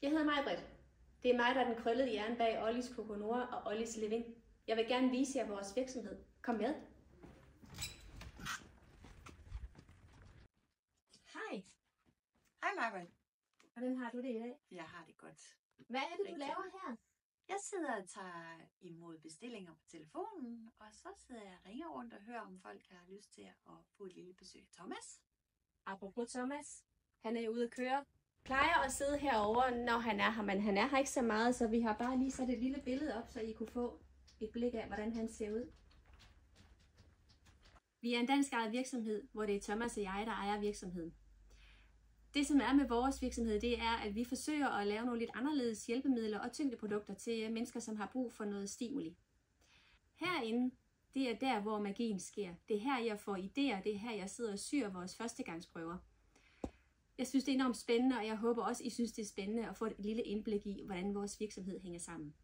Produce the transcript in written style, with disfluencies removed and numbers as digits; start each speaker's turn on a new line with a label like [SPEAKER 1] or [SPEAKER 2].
[SPEAKER 1] Jeg hedder Maj-Britt. Det er mig, der er den krøllede hjerne bag Ollies Coconora og Ollies Living. Jeg vil gerne vise jer vores virksomhed. Kom med.
[SPEAKER 2] Hej.
[SPEAKER 3] Hej Maj-Britt.
[SPEAKER 2] Hvordan har du det i dag?
[SPEAKER 3] Jeg har det godt.
[SPEAKER 2] Hvad er det, du laver her?
[SPEAKER 3] Jeg sidder og tager imod bestillinger på telefonen, og så sidder jeg og ringer rundt og hører, om folk har lyst til at få et lille besøg af Thomas.
[SPEAKER 2] Apropos Thomas, han er ude at køre.
[SPEAKER 1] Plejer at sidde herovre, når han er her, men han er her ikke så meget, så vi har bare lige sat et lille billede op, så I kunne få et blik af, hvordan han ser ud. Vi er en dansk ejet virksomhed, hvor det er Thomas og jeg, der ejer virksomheden. Det, som er med vores virksomhed, det er, at vi forsøger at lave nogle lidt anderledes hjælpemidler og tyngdeprodukter til mennesker, som har brug for noget stimuli. Herinde, det er der, hvor magien sker. Det er her, jeg får idéer. Det er her, jeg sidder og syr vores førstegangsprøver. Jeg synes, det er enormt spændende, og jeg håber også, I synes, det er spændende at få et lille indblik i, hvordan vores virksomhed hænger sammen.